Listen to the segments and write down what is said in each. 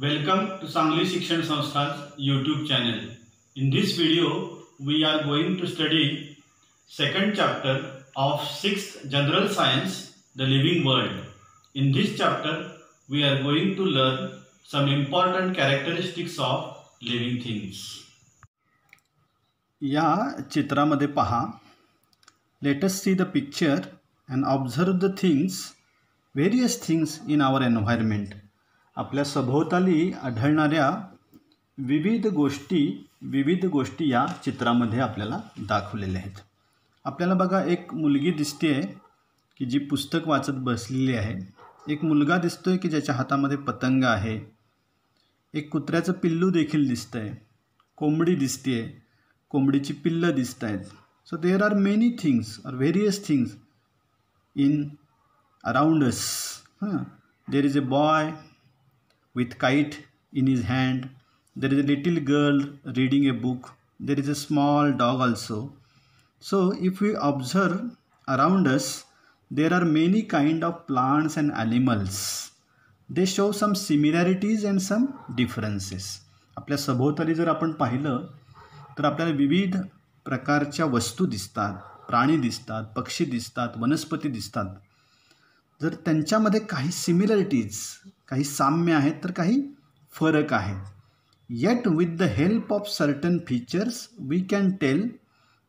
Welcome to Sangli Shikshan Sansthan's YouTube channel. In this video, we are going to study second chapter of 6th General Science, the Living World. In this chapter, we are going to learn some important characteristics of living things. या चित्रामध्ये पहा. Let us see the picture and observe the things, various things in our environment. आपल्या सभोवताली आढळणाऱ्या विविध गोष्टी या चित्रामध्ये आपल्याला दाखवलेल्या आहेत. आपल्याला बघा, एक मुलगी दिसते की जी पुस्तक वाचत बसलेली आहे. एक मुलगा दिसतोय की ज्याच्या हातामध्ये पतंग आहे. एक कुत्र्याचं पिल्लू देखील दिसतंय. कोंबडी दिसते. कोंबडीची पिल्लं दिसत आहेत. So there are many things और various things in around us. There is a boy with kite in his hand. There is a little girl reading a book. There is a small dog also. So if we observe around us, there are many kind of plants and animals. They show some similarities and some differences. आपल्या सभोवताली जर आपण पाहिलं तर आपल्याला विविध प्रकारच्या वस्तू दिसतात, प्राणी दिसतात, पक्षी दिसतात, वनस्पती दिसतात. जर त्यांच्यामध्ये काही सिमिलरिटीज, काही साम्य आहेत तर काही फरक आहेत. Yet with the help of certain features we can tell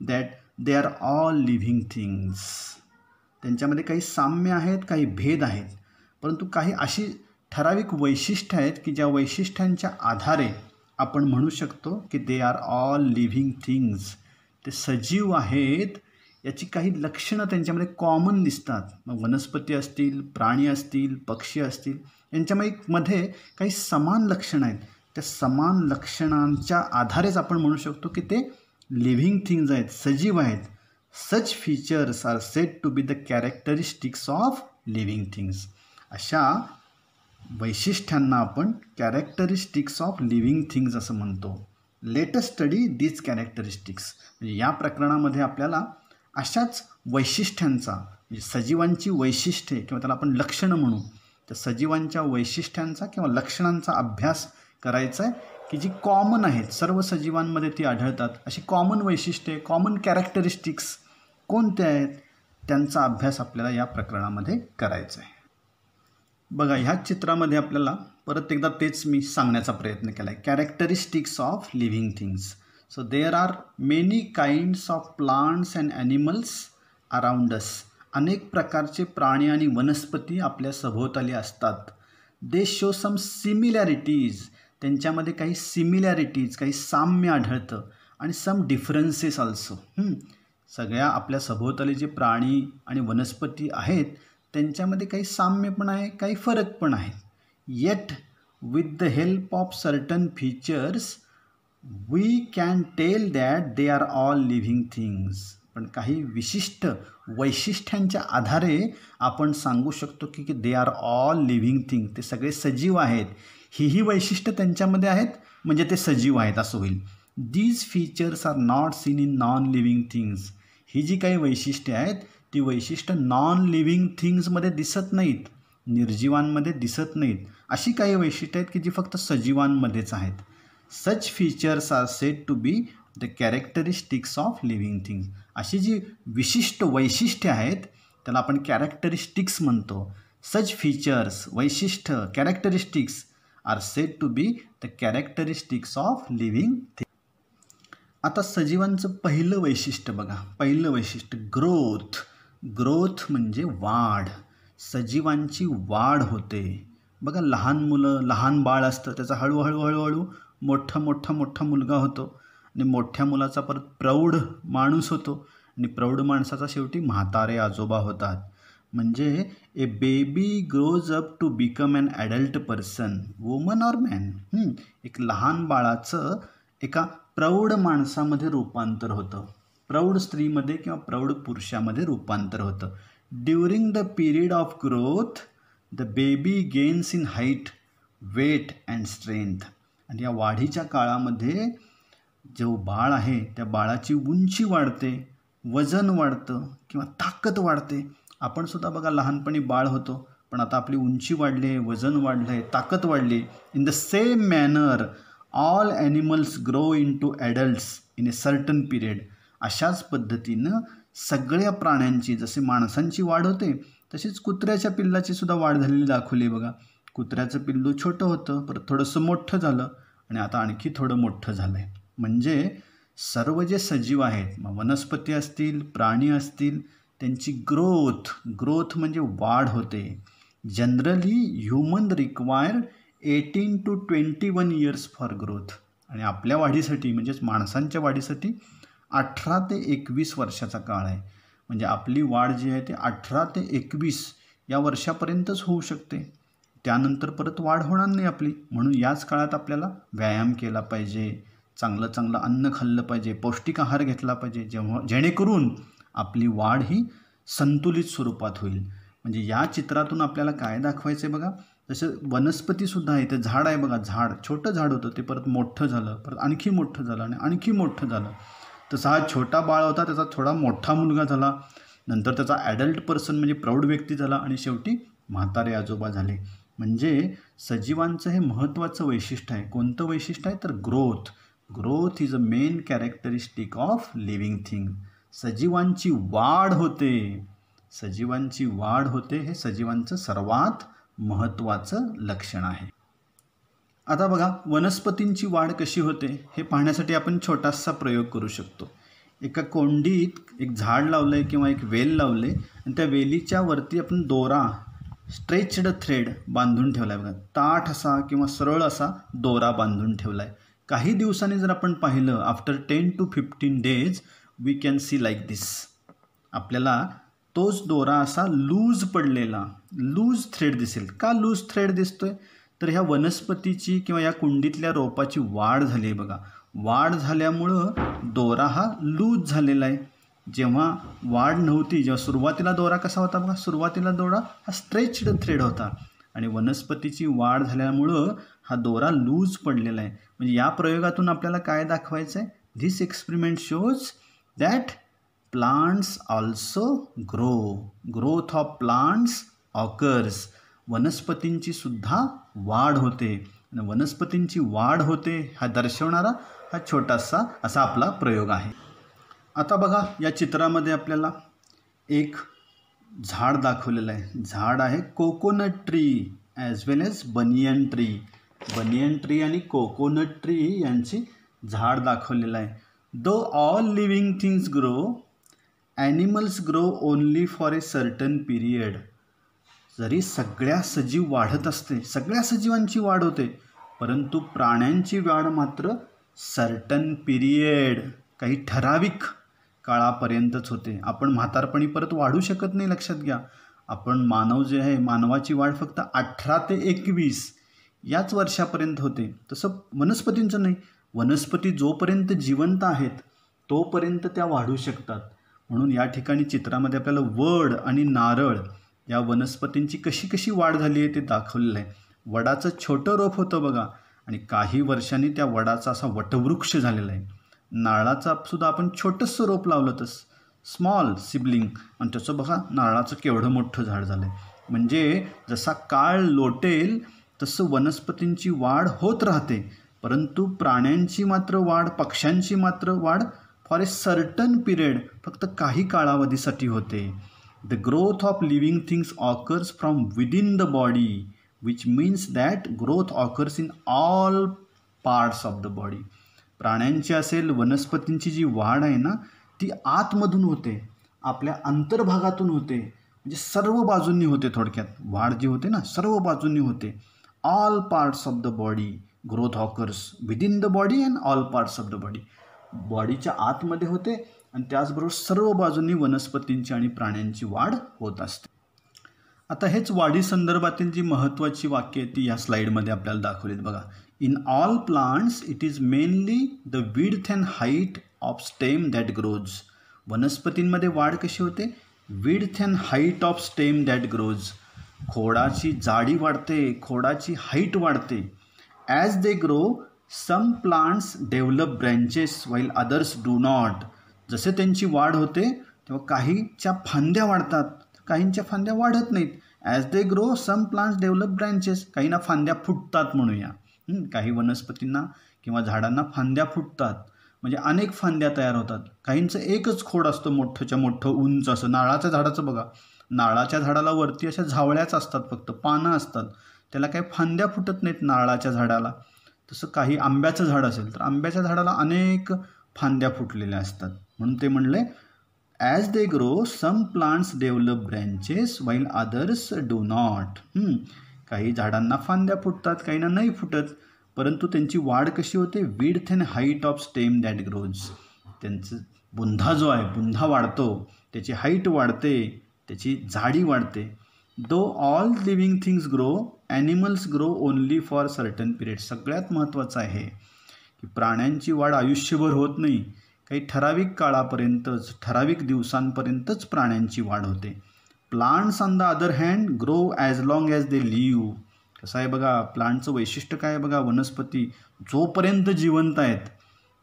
that they are all living things. त्यांच्यामध्ये काही साम्य आहेत, काही भेद आहेत, परंतु काही अशी ठराविक वैशिष्ट्य आहेत की ज्या वैशिष्ट्यांच्या आधारे आपण म्हणू शकतो की दे आर ऑल लिव्हिंग थिंग्स. ते सजीव आहेत. याची काही लक्षणं त्यांच्यामध्ये कॉमन दिसतात. मग वनस्पती असतील, प्राणी असतील, पक्षी असतील, यांच्यामध्ये काही समान लक्षणं आहेत. त्या समान लक्षणांच्या आधारेच आपण म्हणू शकतो की ते लिव्हिंग थिंग्स आहेत, सजीव आहेत. Such features are said to be the characteristics of living things. अशा वैशिष्ट्यांना आपण कॅरेक्टरिस्टिक्स ऑफ लिव्हिंग थिंग्स असं म्हणतो. Let us study these characteristics. म्हणजे या प्रकरणामध्ये आपल्याला अशाच वैशिष्ट्यांचा, म्हणजे सजीवांची वैशिष्ट्ये किंवा त्याला आपण लक्षणं म्हणू, तर सजीवांच्या वैशिष्ट्यांचा किंवा लक्षणांचा अभ्यास करायचा आहे की जी कॉमन आहेत, सर्व सजीवांमध्ये ती आढळतात. अशी कॉमन वैशिष्ट्ये, कॉमन कॅरेक्टरिस्टिक्स कोणत्या आहेत त्यांचा अभ्यास आपल्याला या प्रकरणामध्ये करायचा आहे. बघा, ह्या चित्रामध्ये आपल्याला परत एकदा तेच मी सांगण्याचा प्रयत्न केला आहे. Characteristics of living things. So there are many kinds of plants and animals around us. अनेक प्रकारचे प्राणी आणि वनस्पती आपल्या सभोवताली असतात. They show some similarities. त्यांच्यामध्ये काही सिमिलॅरिटीज, काही साम्य आढळतं आणि सम डिफरन्सेस ऑल्सो. सगळ्या आपल्या सभोवताली जे प्राणी आणि वनस्पती आहेत त्यांच्यामध्ये काही साम्य पण आहे, काही फरक पण आहे. Yet with the help of certain features we can tell that they are all living things. पण काही विशिष्ट वैशिष्ट्यांच्या आधारे आपण सांगू शकतो की दे आर ऑल लिव्हिंग थिंग. ते सगळे सजीव आहेत. ही वैशिष्ट्य त्यांच्यामध्ये आहेत म्हणजे ते सजीव आहेत असं होईल. These features are not seen in non living things. ही जी काही वैशिष्ट्ये आहेत ती वैशिष्ट्य नॉन लिव्हिंग थिंग्समध्ये दिसत नाहीत, निर्जीवांमध्ये दिसत नाहीत. अशी काही वैशिष्ट्ये आहेत की जी फक्त सजीवांमध्येच आहेत. Such features are said to be the characteristics of living things. अशी जी विशिष्ट वैशिष्ट्ये आहेत त्याला आपण कॅरेक्टरिस्टिक्स म्हणतो. सच फीचर्स, वैशिष्ट्य, characteristics are said to be the characteristics of living things. आता सजीवांचं पहिलं वैशिष्ट्य बघा. पहिलं वैशिष्ट्य ग्रोथ. ग्रोथ म्हणजे वाढ. सजीवांची वाढ होते. बघा, लहान मुलं, लहान बाळ असतं, त्याचा हळूहळू मोठा मुलगा होतो आणि मोठ्या मुलाचा परत प्रौढ माणूस होतो आणि प्रौढ माणसाचा शेवटी म्हातारे आजोबा होतात. म्हणजे a baby grows up to become an adult person, woman or man. एक लहान बाळाचं एका प्रौढ माणसामध्ये रूपांतर होतं, प्रौढ स्त्रीमध्ये किंवा प्रौढ पुरुषामध्ये रूपांतर होतं. During the period of growth the baby gains in height, weight and strength. आणि या वाढीच्या काळामध्ये जो बाळ आहे त्या बाळाची उंची वाढते, वजन वाढतं किंवा ताकद वाढते. आपण सुद्धा बघा लहानपणी बाळ होतो पण आता आपली उंची वाढली आहे, वजन वाढलं आहे, ताकद वाढली. In the same manner all animals grow into adults in a certain period. अशाच पद्धतीनं सगळ्या प्राण्यांची, जसे माणसांची वाढ होते तशीच कुत्र्याच्या पिल्लाची सुद्धा वाढ झालेली दाखवली बघा. कुत्र्याचं पिल्लू छोटं होतं, परत थोडंसं मोठं झालं आणि आता आणखी थोडं मोठं झालं आहे. म्हणजे सर्व जे सजीव आहेत, मग वनस्पती असतील, प्राणी असतील, त्यांची ग्रोथ म्हणजे वाढ होते. Generally human require 18 to 21 years for growth. आणि आपल्या वाढीसाठी म्हणजेच माणसांच्या वाढीसाठी 18 ते 21 वर्षाचा काळ आहे. म्हणजे आपली वाढ जी आहे ती 18 ते 21 या वर्षापर्यंतच होऊ शकते. त्यानंतर परत वाढ होणार नाही आपली. म्हणून याच काळात आपल्याला व्यायाम केला पाहिजे, चांगलं अन्न खाल्लं पाहिजे, पौष्टिक आहार घेतला पाहिजे, जेणेकरून आपली वाढ ही संतुलित स्वरूपात होईल. म्हणजे या चित्रातून आपल्याला काय दाखवायचं आहे बघा. जसं वनस्पतीसुद्धा आहे, ते झाड आहे बघा. छोटं झाड होतं, ते परत मोठं झालं, परत आणखी मोठं झालं आणि आणखी मोठं झालं. तसा हा छोटा बाळ होता, त्याचा थोडा मोठा मुलगा झाला, नंतर त्याचा ॲडल्ट पर्सन म्हणजे प्रौढ व्यक्ती झाला आणि शेवटी म्हातारे आजोबा झाले. म्हणजे सजीवांचं हे महत्त्वाचं वैशिष्ट्य आहे. कोणतं वैशिष्ट्य आहे तर growth is a main characteristic of living thing. सजीवांची वाढ होते हे सजीवांचं सर्वात महत्त्वाचं लक्षण आहे. आता बघा, वनस्पतींची वाढ कशी होते हे पाहण्यासाठी आपण छोटासा प्रयोग करू शकतो. एका कोंडीत एक झाड लावलं आहे किंवा एक वेल लावले आणि त्या वेलीच्या वरती आपण दोरा, स्ट्रेच्ड थ्रेड बांधून ठेवला आहे बघा. ताठ असा किंवा सरळ असा दोरा बांधून ठेवला आहे. काही दिवसांनी जर आपण पाहिलं, after 10 to 15 days we can see like this. आपल्याला तोच दोरा असा लूज थ्रेड दिसेल. का लूज थ्रेड दिसतोय तर ह्या वनस्पतीची किंवा या कुंडीतल्या रोपाची वाढ झाली आहे बघा. वाढ झाल्यामुळं दोरा हा लूज झालेला आहे. जेव्हा वाढ नव्हती, जेव्हा सुरुवातीला दोरा कसा होता बघा, सुरुवातीला दोरा हा स्ट्रेच्ड थ्रेड होता आणि वनस्पतीची वाढ झाल्यामुळं हा दोरा लूज पडलेला आहे. म्हणजे या प्रयोगातून आपल्याला काय दाखवायचं आहे, this experiment shows that plants also growth of plants occurs. वनस्पतींची सुद्धा वाढ होते आणि वनस्पतींची वाढ होते हा दर्शवणारा हा छोटासा असा आपला प्रयोग आहे. आता बघा, या चित्रामध्ये आपल्याला एक झाड दाखवलेलं आहे. झाड आहे coconut tree as well as banyan tree आणि कोकोनट ट्री यांची झाड दाखवलेलं आहे. Though all living things grow, animals grow only for a certain period. जरी सगळ्या सजीव वाढत असते, सगळ्या सजीवांची वाढ होते, परंतु प्राण्यांची वाढ मात्र सर्टन पिरियड, काही ठराविक काळापर्यंतच होते. आपण म्हातारपणी परत वाढू शकत नाही, लक्षात घ्या. आपण मानव जे आहे, मानवाची वाढ फक्त 18 ते 21 याच वर्षापर्यंत होते. तसं वनस्पतींचं नाही. वनस्पती जोपर्यंत जिवंत आहेत तोपर्यंत त्या वाढू शकतात. म्हणून या ठिकाणी चित्रामध्ये आपल्याला वड आणि नारळ या वनस्पतींची कशी वाढ झाली आहे ते दाखवलेलं आहे. वडाचं छोटं रोप होतं बघा आणि काही वर्षांनी त्या वडाचा असा वटवृक्ष झालेला आहे. नारळाचा सुद्धा आपण छोटंसं रोप लावलं तर स्मॉल सिबलिंग आणि त्याचं बघा नारळाचं केवढं मोठं झाड झालं आहे. म्हणजे जसा काळ लोटेल तसं वनस्पतींची वाढ होत राहते, परंतु प्राण्यांची मात्र वाढ, पक्ष्यांची मात्र वाढ फॉर ए सर्टन पिरियड, फक्त काही कालावधीसाठी होते. The growth of living things occurs from within the body, which means that growth occurs in all parts of the body. प्राण्यांची असेल, वनस्पतींची जी वाढ आहे ना ती आतमधून होते, आपल्या अंतर्भागातून होते, म्हणजे सर्व बाजूंनी होते. थोडक्यात वाढ जी होते ना सर्व बाजूंनी होते. All parts of the body growth occurs within the body and all parts of the body. बॉडीच्या आतमध्ये होते आणि त्याचबरोबर सर्व बाजूंनी वनस्पतींची आणि प्राण्यांची वाढ होत असते. आता हेच वाढी संदर्भातील जी महत्त्वाची वाक्य ती या स्लाईडमध्ये आपल्याला दाखवलीत बघा. In all plants it is mainly the width and height of stem that grows. वनस्पतींमध्ये वाढ कशी होते, width and height of stem that grows. खोडाची जाडी वाढते, खोडाची हाईट वाढते. As they grow some plants develop branches while others do not. जसे त्यांची वाढ होते तेव्हा काहीच्या फांद्या वाढतात, काहींच्या फांद्या वाढत नाहीत. As they grow some plants develop branches, काहींना फांद्या फुटतात म्हणूया. काही वनस्पतींना किंवा झाडांना फांद्या फुटतात, म्हणजे अनेक फांद्या तयार होतात. काहींचं एकच खोड असतं मोठंच्या मोठं उंच असं. नारळाच्या झाडाचं बघा, नारळाच्या झाडाला वरती अशा झावळ्याच असतात, फक्त पानं असतात, त्याला काही फांद्या फुटत नाहीत नारळाच्या झाडाला. तसं काही आंब्याचं झाड असेल तर आंब्याच्या झाडाला अनेक फांद्या फुटलेल्या असतात. म्हणून ते म्हणले as they grow some plants develop branches while others do not. काही झाडांना फांद्या फुटतात, काहींना नाही फुटत, परंतु त्यांची वाढ कशी होते? Width and height of stem that grows. त्यांचं बुंधा जो आहे, बुंधा वाढतो, त्याची हाईट वाढते, त्याची जाडी वाढते. Though all living things grow, animals grow only for certain period. सगळ्यात महत्त्वाचं आहे की प्राण्यांची वाढ आयुष्यभर होत नाही, काही ठराविक काळापर्यंतच, ठराविक दिवसांपर्यंतच प्राण्यांची वाढ होते. Plants on the other hand grow as long as they live. कसं आहे बघा, प्लांटचं वैशिष्ट्य काय आहे बघा, वनस्पती जोपर्यंत जिवंत आहेत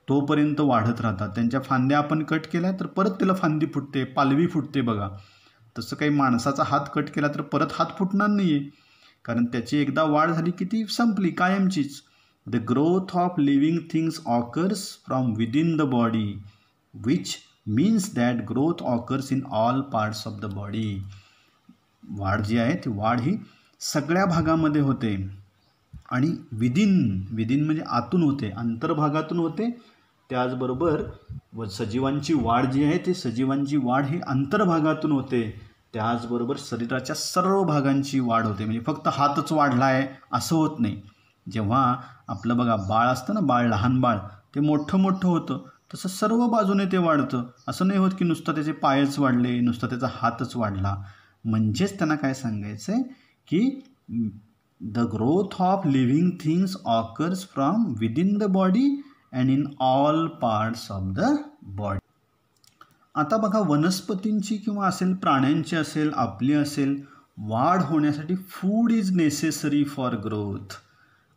तोपर्यंत वाढत राहतात. त्यांच्या फांद्या आपण कट केल्या तर परत त्याला फांदी फुटते, पालवी फुटते बघा. तसं काही माणसाचा हात कट केला तर परत हात फुटणार नाही आहे, कारण त्याची एकदा वाढ झाली की ती संपली, कायमचीच. The growth of living things occurs from within the body, which means that growth occurs in all parts of the body. वाढ जी आहे ती वाढ ही सगळ्या भागामध्ये होते आणि विदिन म्हणजे आतून होते, अंतर्भागातून होते. त्याचबरोबर सजीवांची वाढ जी आहे ती सजीवांची वाढ ही अंतर्भागातून होते. त्याचबरोबर शरीराच्या सर्व भागांची वाढ होते, म्हणजे फक्त हातच वाढला आहे असं होत नाही. जेव्हा आपलं बघा बाळ असतं ना, लहान बाळ, ते मोठं होतं, तसं सर्व बाजूने ते वाढतं. असं नाही होत की नुसतं त्याचे पायच वाढले, नुसता त्याचा हातच वाढला. म्हणजेच त्यांना काय सांगायचं आहे की the growth of living things occurs from within the body and in all parts of the body. आता बघा, वनस्पतींची किंवा असेल, प्राण्यांची असेल, आपली असेल, वाढ होण्यासाठी food is necessary for growth.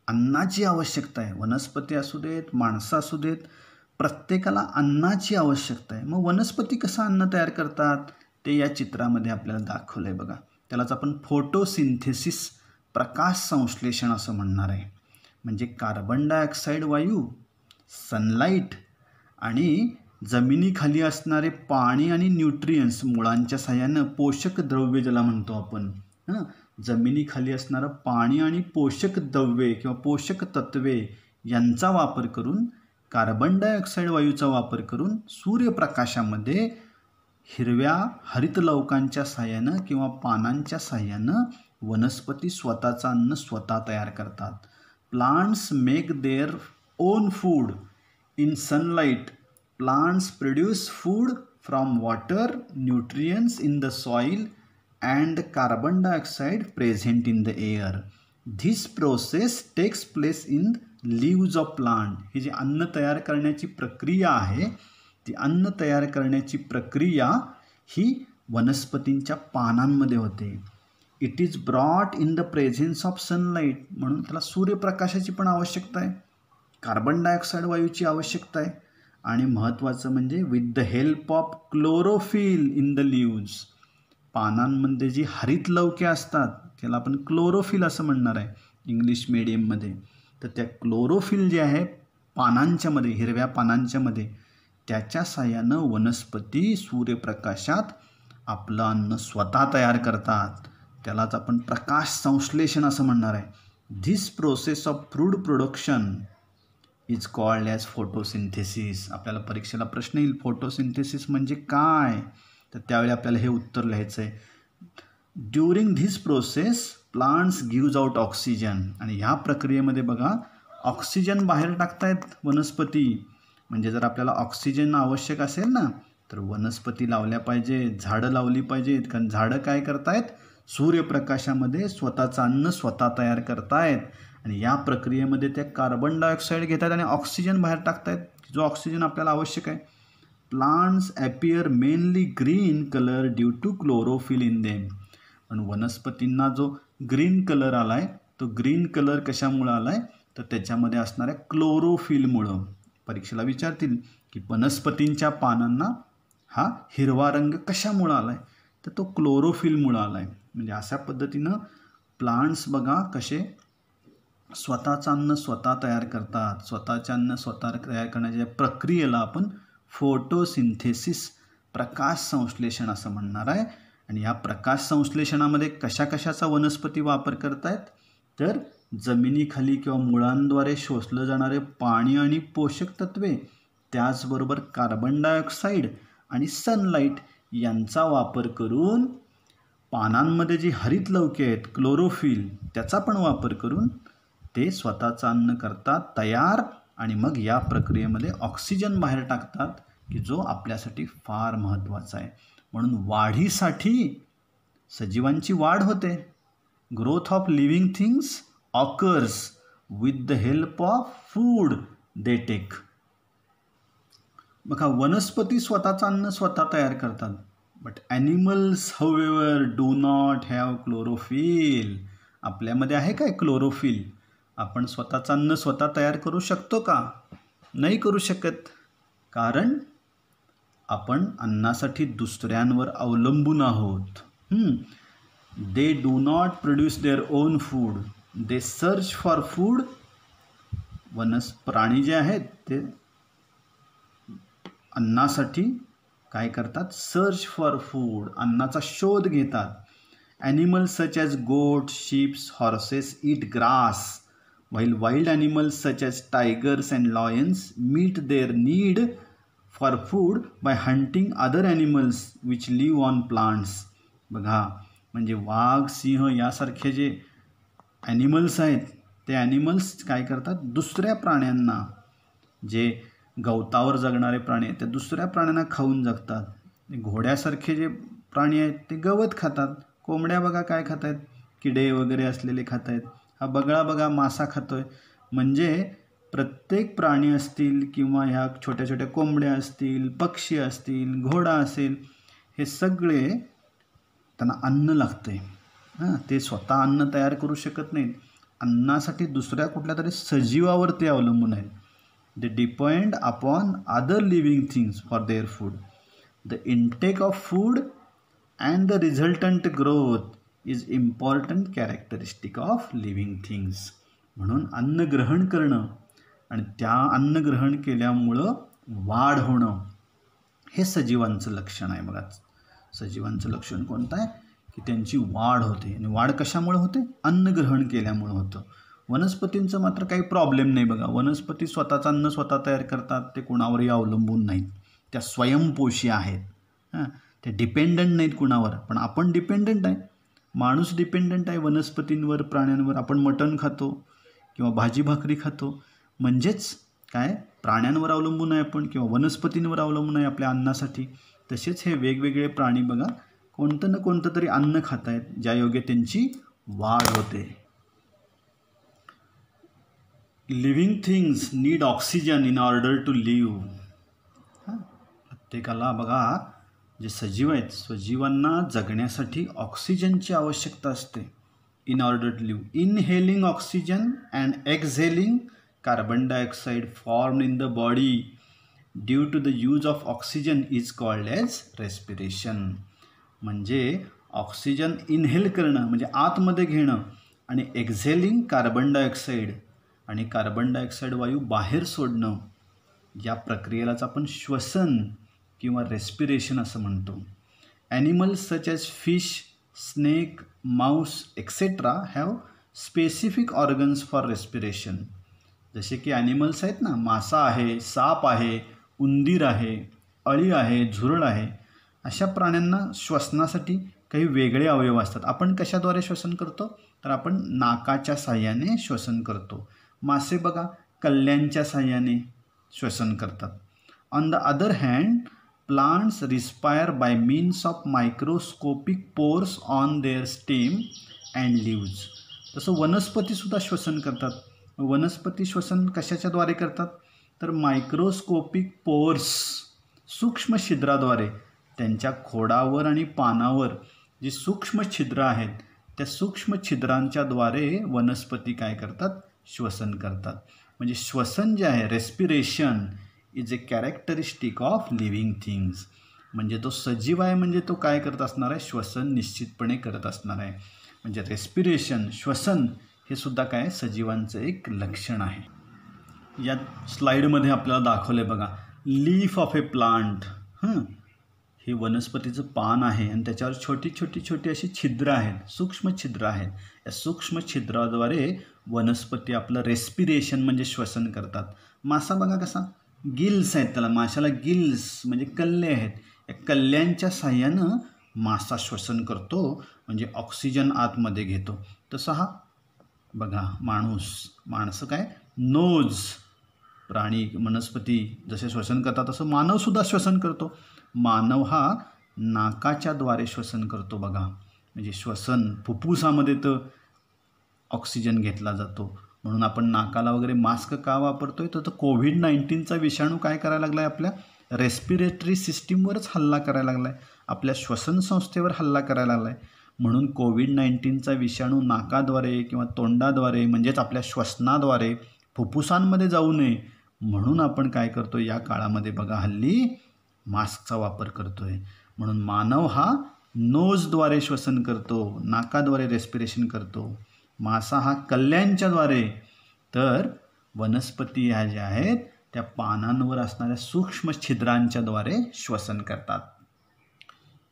अन्नाची आवश्यकता आहे. वनस्पती असू देत, माणसं असू देत, प्रत्येकाला अन्नाची आवश्यकता आहे. मग वनस्पती कसं अन्न तयार करतात ते या चित्रामध्ये आपल्याला दाखवलं आहे बघा. त्यालाच आपण फोटोसिंथेसिस, प्रकाश संश्लेषण असं म्हणणार आहे. म्हणजे कार्बन डायऑक्साईड वायू, सनलाईट आणि जमिनीखाली असणारे पाणी आणि न्यूट्रियन्स, मुळांच्या साहाय्यानं पोषक द्रव्य ज्याला म्हणतो आपण, जमिनीखाली असणारं पाणी आणि पोषक द्रव्ये किंवा पोषक तत्वे यांचा वापर करून, कार्बन डायऑक्साईड वायूचा वापर करून सूर्यप्रकाशामध्ये हिरव्या हरितलवकांच्या साहाय्यानं किंवा पानांच्या साहाय्यानं वनस्पती स्वतःचं अन्न स्वतः तयार करतात. Plants make their own food in sunlight. Plants produce food from water, nutrients in the soil and carbon dioxide present in the air. This process takes place in leaves of plant. ही जी अन्न तयार करण्याची प्रक्रिया आहे, ती अन्न तयार करण्याची प्रक्रिया ही वनस्पतींच्या पानांमध्ये होते. It is brought in the presence of sunlight. म्हणून त्याला सूर्यप्रकाशाची पण आवश्यकता आहे, कार्बन डायऑक्साईड वायूची आवश्यकता आहे, आणि महत्त्वाचं म्हणजे with the help of chlorophyll in the leaves. पानांमध्ये जी हरितलवके असतात त्याला आपण क्लोरोफिल असं म्हणणार आहे इंग्लिश मीडियममध्ये. तर त्या क्लोरोफिल जे आहे पानांच्यामध्ये, हिरव्या पानांच्यामध्ये, त्याच्या साहाय्यानं वनस्पती सूर्यप्रकाशात आपलं अन्न स्वतः तयार करतात. त्यालाच आपण प्रकाश संश्लेषण असं म्हणणार आहे. This process of food production is called as photosynthesis. आपल्याला परीक्षेला प्रश्न येईल, फोटोसिंथेसिस म्हणजे काय, तर त्यावेळी आपल्याला हे उत्तर लिहायचं आहे. During this process plants gives out oxygen. आणि ह्या प्रक्रियेमध्ये बघा ऑक्सिजन बाहेर टाकतायत वनस्पती. म्हणजे जर आपल्याला ऑक्सिजन आवश्यक असेल ना, तर वनस्पती लावल्या पाहिजेत, झाडं लावली पाहिजेत. कारण झाडं काय करतायत, सूर्यप्रकाशामध्ये स्वतःचं अन्न स्वतः तयार करतायत. आणि या प्रक्रियेमध्ये त्या कार्बन डायऑक्साईड घेत आहेत आणि ऑक्सिजन बाहेर टाकतायत, जो ऑक्सिजन आपल्याला आवश्यक आहे. Plants appear mainly green colour due to chlorophyll in them. पण वनस्पतींना जो ग्रीन कलर आला आहे, तो ग्रीन कलर कशामुळं आला आहे, तर त्याच्यामध्ये असणाऱ्या क्लोरोफिलमुळं. परीक्षेला विचारतील की वनस्पतींच्या पानांना हा हिरवा रंग कशामुळं आला आहे, तर तो क्लोरोफिलमुळं आला आहे. म्हणजे अशा पद्धतीनं प्लांट्स बघा कसे स्वतःचं अन्न स्वतः तयार करतात. स्वतःचे अन्न स्वतः तयार करण्याच्या प्रक्रियेला आपण फोटोसिंथेसिस प्रकाश संश्लेषण असं म्हणणार आहे. आणि या प्रकाश संश्लेषणामध्ये कशा कशाचा वनस्पती वापर करतायत, तर जमिनीखाली किंवा मुळांद्वारे शोषलं जाणारे पाणी आणि पोषक तत्वे, त्याचबरोबर कार्बन डायऑक्साईड आणि सनलाईट यांचा वापर करून पानांमध्ये जी हरितलवके आहेत क्लोरोफिल, त्याचा पण वापर करून ते स्वतःचं अन्न करतात तयार. आणि मग या प्रक्रियेमध्ये ऑक्सिजन बाहेर टाकतात की जो आपल्यासाठी फार महत्त्वाचा आहे. म्हणून वाढीसाठी सजीवांची वाढ होते. Growth of living things occurs with the help of food they take. बघा वनस्पती स्वतःचं अन्न स्वतः तयार करतात, but animals however do not have chlorophyll. आपल्यामध्ये आहे काय क्लोरोफिल? आपण स्वतःचं अन्न स्वतः तयार करू शकतो का? नाही करू शकत, कारण आपण अन्नासाठी दुसऱ्यांवर अवलंबून आहोत. They do not produce there own food, they search for food. प्राणी जे आहेत ते अन्नासाठी काय करतात? सर्च फॉर फूड, अन्नाचा शोध घेतात. ॲनिमल्स सच ॲज गोट, sheeps, horses eat grass, while wild animals such as tigers and lions meet their need for food by hunting other animals which live on plants. बघा म्हणजे वाघ, सिंह यासारखे जे animals आहेत ते ॲनिमल्स काय करतात? दुसऱ्या प्राण्यांना, जे गवतावर जगणारे प्राणी आहेत ते दुसऱ्या प्राण्यांना खाऊन जगतात. घोड्यासारखे जे प्राणी आहेत ते गवत खातात. कोंबड्या बघा काय खात आहेत? किडे वगैरे असलेले खात आहेत. हा बगळा बघा मासा खातोय. म्हणजे प्रत्येक प्राणी असतील किंवा ह्या छोट्या छोट्या कोंबड्या असतील, पक्षी असतील, घोडा असेल, हे सगळे त्यांना अन्न लागते. ते स्वतः अन्न तयार करू शकत नाहीत. अन्नासाठी दुसऱ्या कुठल्या तरी सजीवावर ते अवलंबून आहेत. They depend upon other living things for their food. The intake of food and the resultant growth is important characteristic of living things. म्हणून अन्न ग्रहण करणं आणि त्या अन्न ग्रहण केल्यामुळं वाढ होणं हे सजीवांचं लक्षण आहे. बघा सजीवांचं लक्षण कोणतं आहे? की त्यांची वाढ होते. आणि वाढ कशामुळे होते? अन्न ग्रहण केल्यामुळं होतं. वनस्पतींचं मात्र काही प्रॉब्लेम नाही. बघा वनस्पती स्वतःचं अन्न स्वतः तयार करतात, ते कुणावरही अवलंबून नाहीत, त्या स्वयंपोषी आहेत. ते डिपेंडंट नाहीत कुणावर. पण आपण डिपेंडंट आहे. माणूस डिपेंडंट आहे वनस्पतींवर, प्राण्यांवर. आपण मटण खातो किंवा भाजी भाकरी खातो, म्हणजेच काय प्राण्यांवर अवलंबून आहे आपण किंवा वनस्पतींवर अवलंबून आहे आपल्या अन्नासाठी. तसेच हे वेगवेगळे प्राणी बघा कोणतं ना कोणतं तरी अन्न खात आहेत, ज्यायोगे त्यांची वाढ होते. Living things need oxygen in order to live. प्रत्येकाला बघा जे सजीव आहेत, सजीवांना जगण्यासाठी ऑक्सिजनची आवश्यकता असते. In order to live. Inhaling oxygen and exhaling carbon dioxide formed in the body due to the use of oxygen is called as respiration. म्हणजे ऑक्सिजन इनहेल करणं म्हणजे आतमध्ये घेणं आणि एक्झेलिंग कार्बन डायऑक्साईड आणि कार्बन डायऑक्साईड वायू बाहेर सोडणं, या प्रक्रियेलाच आपण श्वसन किंवा रेस्पिरेशन असं म्हणतो. Animals such as fish, snake, Mouse etcetera have specific organs for respiration. जसे की ॲनिमल्स आहेत ना, मासा आहे, साप आहे, उंदीर आहे, अळी आहे, झुरळ आहे, अशा प्राण्यांना श्वसनासाठी काही वेगळे अवयव असतात. आपण कशाद्वारे श्वसन करतो? तर आपण नाकाच्या साह्याने श्वसन करतो. मासे बघा कल्ल्यांच्या साह्याने श्वसन करतात. On the other hand plants respire bye means of microscopic pores on their stem and leaves. तसं वनस्पतीसुद्धा श्वसन करतात. वनस्पती श्वसन कशाच्याद्वारे करतात? तर मायक्रोस्कोपिक पोर्स, सूक्ष्म छिद्राद्वारे. त्यांच्या खोडावर आणि पानावर जी सूक्ष्म छिद्र आहेत, त्या सूक्ष्म छिद्रांच्याद्वारे वनस्पती काय करतात? श्वसन करतात. म्हणजे श्वसन जे आहे, respiration is a characteristic of living things. म्हणजे तो सजीव आहे म्हणजे तो काय करत असणार आहे, श्वसन निश्चितपणे करत असणार आहे. म्हणजे रेस्पिरेशन, श्वसन हे सुद्धा काय सजीवांचं एक लक्षण आहे. या स्लाईडमध्ये आपल्याला दाखवलं आहे बघा, लीफ ऑफ ए प्लांट. हे वनस्पतीचं पान आहे आणि त्याच्यावर छोटी छोटी छोटी अशी छिद्र आहेत, सूक्ष्म छिद्र आहेत. या सूक्ष्म छिद्राद्वारे वनस्पती आपलं रेस्पिरेशन म्हणजे श्वसन करतात. मासा बघा कसा, गिल्स आहेत त्याला, माशाला गिल्स म्हणजे कल्ले आहेत. या कल्ल्यांच्या साह्यानं मासा श्वसन करतो म्हणजे ऑक्सिजन आतमध्ये घेतो. तसं हा बघा माणसं काय नोज, प्राणी वनस्पती जसे श्वसन करतात तसं मानवसुद्धा श्वसन करतो. मानव हा नाकाच्या द्वारे श्वसन करतो बघा. म्हणजे श्वसन फुफ्फुसामध्ये तर ऑक्सिजन घेतला जातो. म्हणून आपण नाकाला वगैरे मास्क का वापरतोय, तर कोविड-19चा विषाणू काय करायला लागला आहे, आपल्या रेस्पिरेटरी सिस्टीमवरच हल्ला करायला लागला आहे, आपल्या श्वसन संस्थेवर हल्ला करायला लागला आहे. म्हणून कोविड-19चा विषाणू नाकाद्वारे किंवा तोंडाद्वारे म्हणजेच आपल्या श्वसनाद्वारे फुफ्फुसांमध्ये जाऊ नये म्हणून आपण काय करतो या काळामध्ये बघा हल्ली मास्कचा वापर करतो आहे. म्हणून मानव हा नोजद्वारे श्वसन करतो, नाकाद्वारे रेस्पिरेशन करतो. मासा हा कल्ल्यांच्याद्वारे, तर वनस्पती ह्या ज्या आहेत त्या पानांवर असणाऱ्या सूक्ष्म छिद्रांच्याद्वारे श्वसन करतात.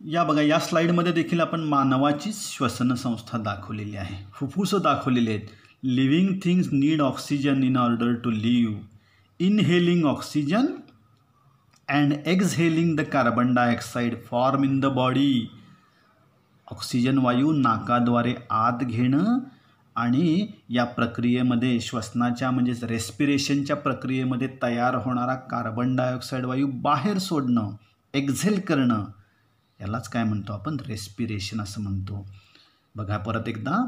या बघा या स्लाईडमध्ये देखील आपण मानवाची श्वसन संस्था दाखवलेली आहे, फुफ्फुसं दाखवलेली आहेत. Living things need oxygen in order to live. Inhaling oxygen and exhaling the carbon dioxide form in the body. Oxygen वायू नाकाद्वारे आत घेणं आणि या प्रक्रियेमध्ये श्वसनाच्या म्हणजेच रेस्पिरेशनच्या प्रक्रियेमध्ये तयार होणारा कार्बन डायऑक्साईड वायू बाहेर सोडणं, एक्झेल करणं, यालाच काय म्हणतो आपण रेस्पिरेशन असं म्हणतो. बघा परत एकदा,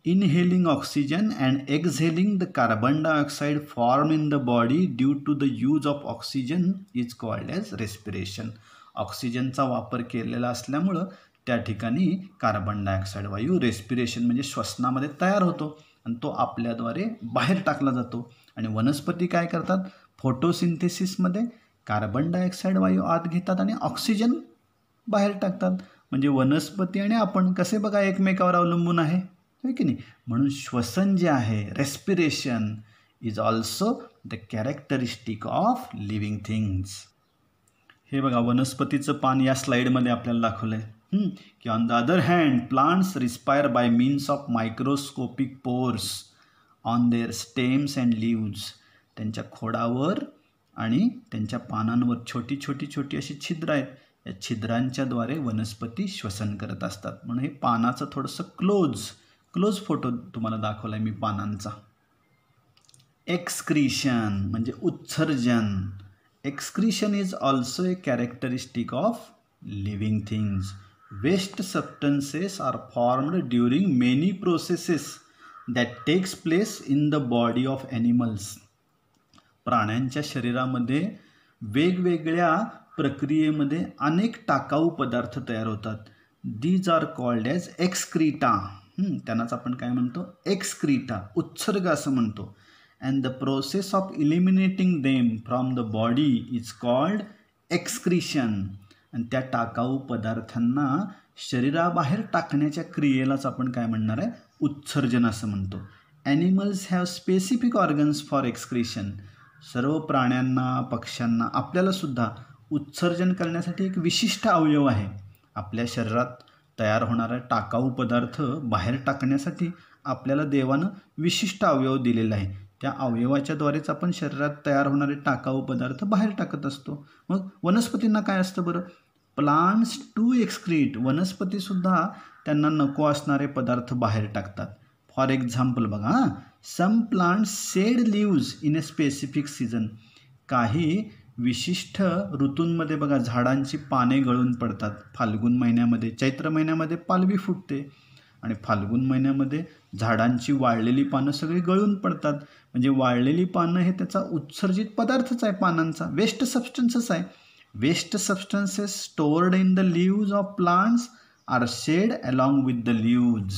inhaling oxygen and exhaling the carbon dioxide form in the body due to the use of oxygen is called as respiration. ऑक्सिजनचा वापर केलेला असल्यामुळं त्या ठिकाणी कार्बन डायऑक्साईड वायू रेस्पिरेशन म्हणजे श्वसनामध्ये तयार होतो आणि तो आपल्याद्वारे बाहेर टाकला जातो. आणि वनस्पती काय करतात, फोटोसिंथेसिसमध्ये कार्बन डायऑक्साईड वायू आत घेतात आणि ऑक्सिजन बाहेर टाकतात. म्हणजे वनस्पती आणि आपण कसे बघा एकमेकावर अवलंबून आहे, हो की नाही. म्हणून श्वसन जे आहे respiration is also the characteristic of living things. हे बघा वनस्पतीचं पान या स्लाईडमध्ये आपल्याला दाखवलं आहे की on the other hand plants respire bye means of microscopic pores on their stems and leaves. त्यांच्या खोडावर आणि त्यांच्या पानांवर छोटी छोटी छोटी अशी छिद्र आहेत. या छिद्रांच्याद्वारे वनस्पती श्वसन करत असतात. म्हणून हे पानाचं थोडंसं क्लोज फोटो तुम्हाला दाखवला आहे मी पानांचा. एक्सक्रीशन म्हणजे उत्सर्जन. Excretion is also a characteristic of living things. Waste substances are formed during many processes that takes place in the body of animals. प्राण्यांच्या शरीरामध्ये वेगवेगळ्या प्रक्रियेमध्ये अनेक टाकाऊ पदार्थ तयार होतात. These are called as excreta. त्यांनाच आपण काय म्हणतो एक्सक्रीटा, उत्सर्ग असं म्हणतो. And the process of eliminating them from the body is called excretion. आणि त्या टाकाऊ पदार्थांना शरीराबाहेर टाकण्याच्या क्रियेलाच आपण काय म्हणणार आहे उत्सर्जन असं म्हणतो. Animals have specific organs for excretion. सर्व प्राण्यांना पक्ष्यांना आपल्यालासुद्धा उत्सर्जन करण्यासाठी एक विशिष्ट अवयव आहे. आपल्या शरीरात तयार होणारा टाकाऊ पदार्थ बाहेर टाकण्यासाठी आपल्याला देवानं विशिष्ट अवयव दिलेला आहे. त्या अवयवाच्याद्वारेच आपण शरीरात तयार होणारे टाकाऊ पदार्थ बाहेर टाकत असतो. मग वनस्पतींना काय असतं बरं, प्लांट्स टू एक्सक्रीट. वनस्पतीसुद्धा त्यांना नको असणारे पदार्थ बाहेर टाकतात. फॉर एक्झाम्पल बघा, some plants shed leaves in a specific season. काही विशिष्ट ऋतूंमध्ये बघा झाडांची पाने गळून पडतात. फाल्गुन महिन्यामध्ये, चैत्र महिन्यामध्ये पालवी फुटते आणि फाल्गुन महिन्यामध्ये झाडांची वाळलेली पानं सगळी गळून पडतात. म्हणजे वाळलेली पानं हे त्याचा उत्सर्जित पदार्थच आहे, पानांचा वेस्ट सबस्टन्सेस आहे. Waste substances stored in the leaves of plants are shed along with the leaves.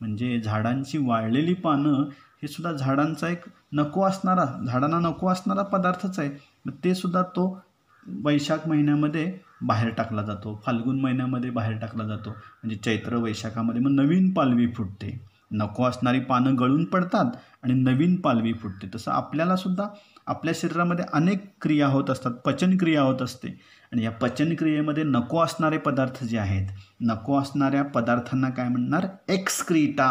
म्हणजे झाडांची वाळलेली पानं हे सुद्धा झाडांचा एक झाडांना नको असणारा पदार्थच आहे. मग ते सुद्धा तो वैशाख महिन्यामध्ये बाहेर टाकला जातो, फाल्गुन महिन्यामध्ये बाहेर टाकला जातो, म्हणजे चैत्र वैशाखामध्ये मग नवीन पालवी फुटते, नको असणारी पानं गळून पडतात आणि नवीन पालवी फुटते. तसं आपल्याला सुद्धा आपल्या शरीरामध्ये अनेक क्रिया होत असतात, पचनक्रिया होत असते आणि या पचनक्रियेमध्ये नको असणारे पदार्थ जे आहेत, नको असणाऱ्या पदार्थांना काय म्हणणार, excreta,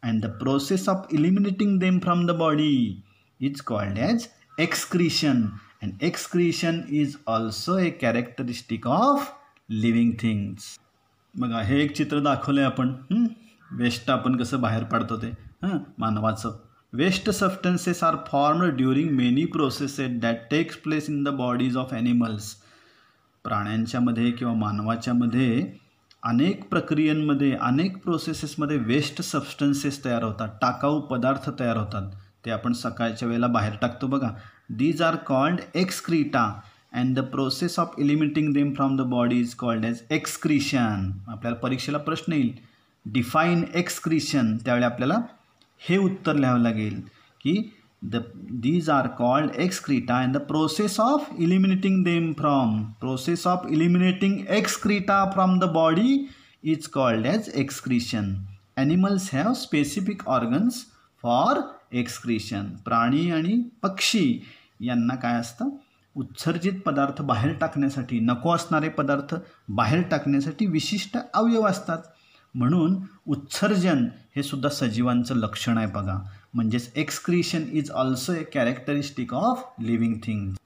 and the process of eliminating them from the body is called as excretion. And excretion is also a characteristic of living things. बघा हे एक चित्र दाखवलं आहे आपण, वेस्ट आपण कसं बाहेर पाडतो ते मानवाचं. Waste substances are formed during many processes that takes place in the bodies of animals. प्राण्यांच्यामध्ये किंवा मानवाच्यामध्ये अनेक प्रक्रियांमध्ये, अनेक प्रोसेसेसमध्ये वेस्ट सबस्टन्सेस तयार होतात, टाकाऊ पदार्थ तयार होतात. ते आपण सकाळच्या वेळेला बाहेर टाकतो बघा. These are called excreta and the process of eliminating them from the body is called as excretion. आपल्याला परीक्षेला प्रश्न येईल, डिफाईन एक्सक्रीशन, त्यावेळी आपल्याला हे उत्तर लिहावं लागेल की these are called excreta and the process of eliminating excreta from the body is called as excretion. Animals have specific organs for excretion. प्राणी आणि पक्षी यांना काय असतं, उत्सर्जित पदार्थ बाहेर टाकण्यासाठी, नको असणारे पदार्थ बाहेर टाकण्यासाठी विशिष्ट अवयव असतात. म्हणून उत्सर्जन हे सुद्धा सजीवांचं लक्षण आहे बघा. म्हणजेच excretion is also a characteristic of living things.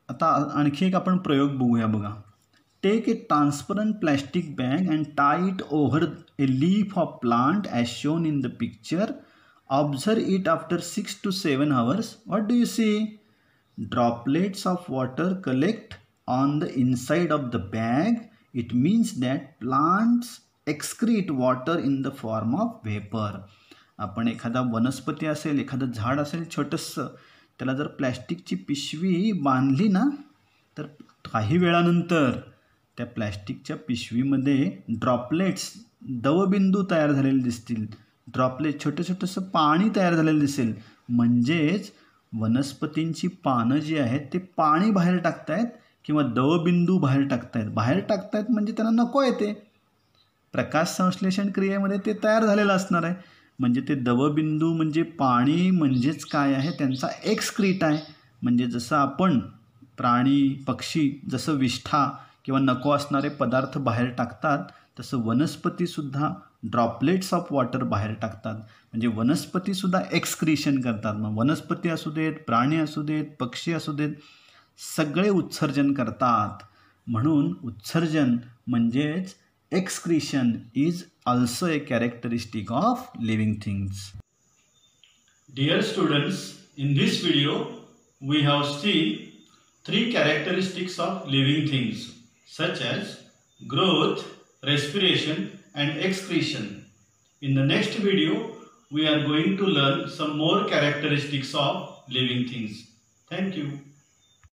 आता आणखी एक आपण प्रयोग बघूया बघा. Take a transparent plastic bag and tie it over a leaf of plant as shown in the picture. Observe it after 6 to 7 hours. What do you see? Droplets of water collect on the inside of the bag. It means that plants excrete water in the form of vapour. आपण एखादा वनस्पती असेल, एखादं झाड असेल छोटंसं, त्याला जर प्लॅस्टिकची पिशवी बांधली ना, तर काही वेळानंतर त्या प्लॅस्टिकच्या पिशवीमध्ये ड्रॉपलेट्स, दवबिंदू तयार झालेले दिसतील. ड्रॉपलेट, छोटंसं पाणी तयार झालेलं दिसेल. म्हणजेच वनस्पतींची पानं जी आहेत ते पाणी बाहेर टाकतायत किंवा दवबिंदू बाहेर टाकतायत म्हणजे त्यांना नको आहे ते. प्रकाश संश्लेषण क्रियेमध्ये ते तयार झालेलं असणार आहे. म्हणजे ते दवबिंदू म्हणजे पाणी म्हणजेच काय आहे, त्यांचा एक्सक्रीट आहे. म्हणजे जसं आपण प्राणी पक्षी जसं विष्ठा किंवा नको असणारे पदार्थ बाहेर टाकतात, तसं वनस्पतीसुद्धा ड्रॉपलेट्स ऑफ वॉटर बाहेर टाकतात. म्हणजे वनस्पतीसुद्धा एक्सक्रीशन करतात. मग वनस्पती असू देत, प्राणी असू देत, पक्षी असू देत, सगळे उत्सर्जन करतात. म्हणून उत्सर्जन म्हणजेच excretion is also a characteristic of living things. Dear students, in this video we have seen 3 characteristics of living things such as growth, respiration and excretion. In the next video we are going to learn some more characteristics of living things. Thank you.